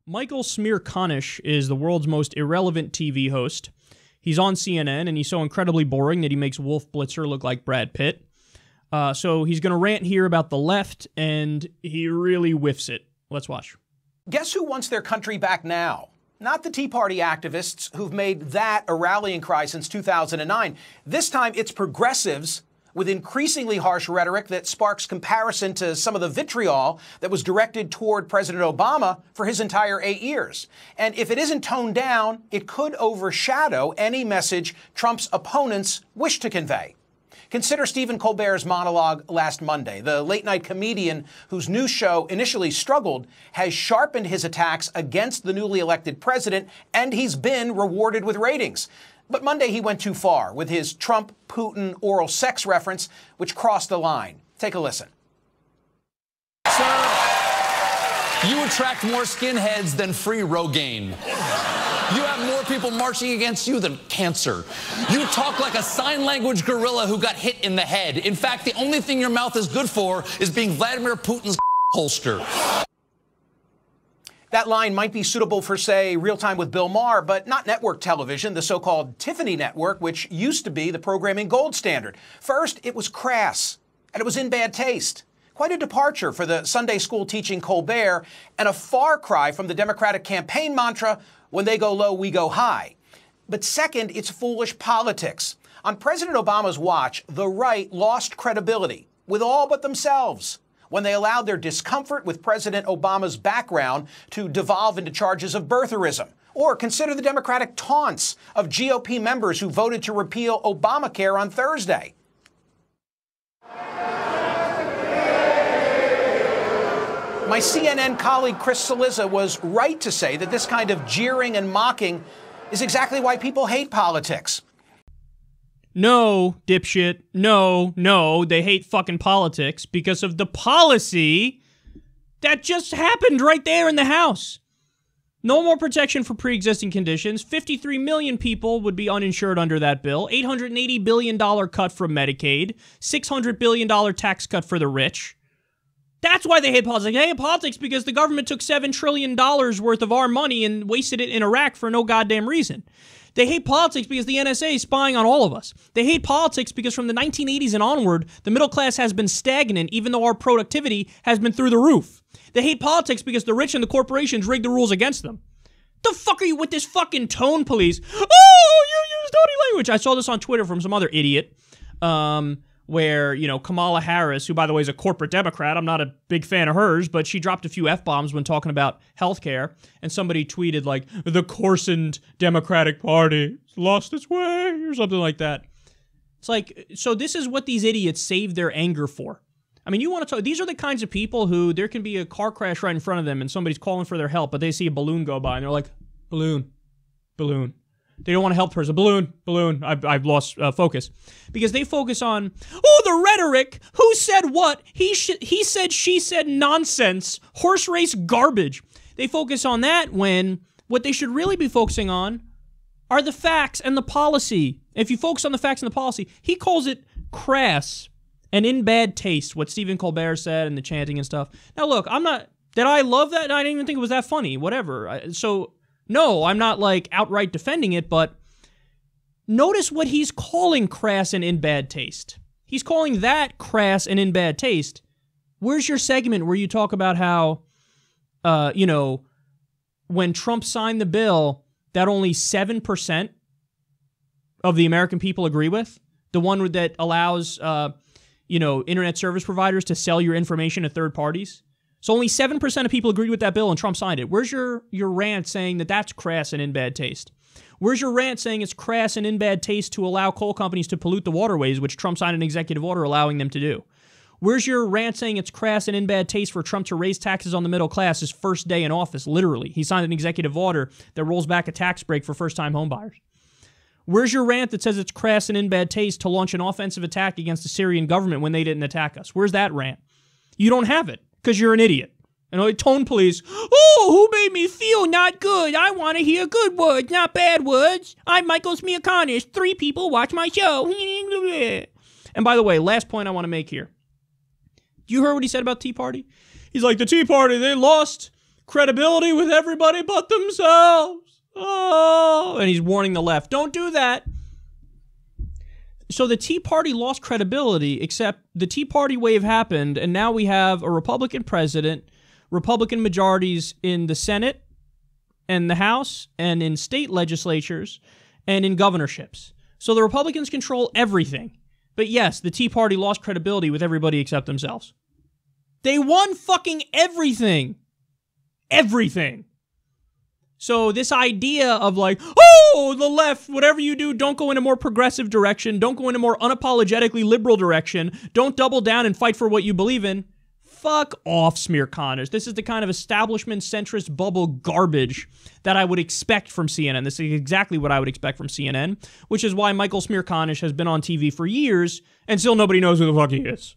Michael Smirkanish is the world's most irrelevant TV host. He's on CNN, and he's so incredibly boring that he makes Wolf Blitzer look like Brad Pitt. So he's going to rant here about the left, and he really whiffs it. Let's watch. Guess who wants their country back now? Not the Tea Party activists who've made that a rallying cry since 2009. This time, it's progressives with increasingly harsh rhetoric that sparks comparison to some of the vitriol that was directed toward President Obama for his entire 8 years. And if it isn't toned down, it could overshadow any message Trump's opponents wish to convey. Consider Stephen Colbert's monologue last Monday. The late-night comedian whose news show initially struggled has sharpened his attacks against the newly elected president, and he's been rewarded with ratings. But Monday he went too far with his Trump-Putin oral sex reference, which crossed the line. Take a listen. Sir, you attract more skinheads than free Rogaine. You have more people marching against you than cancer. You talk like a sign language gorilla who got hit in the head. In fact, the only thing your mouth is good for is being Vladimir Putin's holster. That line might be suitable for, say, Real Time with Bill Maher, but not network television, the so-called Tiffany network, which used to be the programming gold standard. First, it was crass, and it was in bad taste. Quite a departure for the Sunday school teaching Colbert, and a far cry from the Democratic campaign mantra, when they go low, we go high. But second, it's foolish politics. On President Obama's watch, the right lost credibility with all but themselves when they allowed their discomfort with President Obama's background to devolve into charges of birtherism. Or consider the Democratic taunts of GOP members who voted to repeal Obamacare on Thursday. My CNN colleague Chris Cillizza was right to say that this kind of jeering and mocking is exactly why people hate politics. No, dipshit. No, they hate fucking politics because of the policy that just happened right there in the House. No more protection for pre-existing conditions. 53 million people would be uninsured under that bill. $880 billion cut from Medicaid. $600 billion tax cut for the rich. That's why they hate politics. They hate politics because the government took $7 trillion worth of our money and wasted it in Iraq for no goddamn reason. They hate politics because the NSA is spying on all of us. They hate politics because from the 1980s and onward, the middle class has been stagnant even though our productivity has been through the roof. They hate politics because the rich and the corporations rig the rules against them. The fuck are you with this fucking tone police? Oh, you use dirty language. I saw this on Twitter from some other idiot. Where, you know, Kamala Harris, who, by the way, is a corporate Democrat, I'm not a big fan of hers, but she dropped a few F-bombs when talking about healthcare, and somebody tweeted, like, the coarsened Democratic Party lost its way, or something like that. It's like, so this is what these idiots save their anger for. I mean, you want to talk, these are the kinds of people who, there can be a car crash right in front of them, and somebody's calling for their help, but they see a balloon go by, and they're like, balloon. They don't want to help the person. Balloon. I've lost focus. Because they focus on, oh, the rhetoric. Who said what? He said, she said nonsense. Horse race garbage. They focus on that when what they should really be focusing on are the facts and the policy. If you focus on the facts and the policy, he calls it crass and in bad taste, what Stephen Colbert said and the chanting and stuff. Now, look, did I love that? I didn't even think it was that funny. Whatever. No, I'm not, like, outright defending it, but notice what he's calling crass and in bad taste. He's calling that crass and in bad taste. Where's your segment where you talk about how, you know, when Trump signed the bill, that only 7% of the American people agree with? The one that allows, you know, internet service providers to sell your information to third parties? So only 7% of people agreed with that bill and Trump signed it. Where's your rant saying that that's crass and in bad taste? Where's your rant saying it's crass and in bad taste to allow coal companies to pollute the waterways, which Trump signed an executive order allowing them to do? Where's your rant saying it's crass and in bad taste for Trump to raise taxes on the middle class his first day in office, literally? He signed an executive order that rolls back a tax break for first-time homebuyers. Where's your rant that says it's crass and in bad taste to launch an offensive attack against the Syrian government when they didn't attack us? Where's that rant? You don't have it. Because you're an idiot. And like tone police, oh, who made me feel not good? I want to hear good words, not bad words. I'm Michael Smirkanish. 3 people watch my show. And by the way, last point I want to make here. You heard what he said about Tea Party? He's like, the Tea Party, they lost credibility with everybody but themselves. Oh, and he's warning the left. Don't do that. So the Tea Party lost credibility, except the Tea Party wave happened, and now we have a Republican president, Republican majorities in the Senate and the House and in state legislatures and in governorships. So the Republicans control everything. But yes, the Tea Party lost credibility with everybody except themselves. They won fucking everything. Everything. So this idea of like, oh, the left, whatever you do, don't go in a more progressive direction. Don't go in a more unapologetically liberal direction. Don't double down and fight for what you believe in. Fuck off, Smear Connors. This is the kind of establishment centrist bubble garbage that I would expect from CNN. This is exactly what I would expect from CNN, which is why Michael Smear Connors has been on TV for years and still nobody knows who the fuck he is.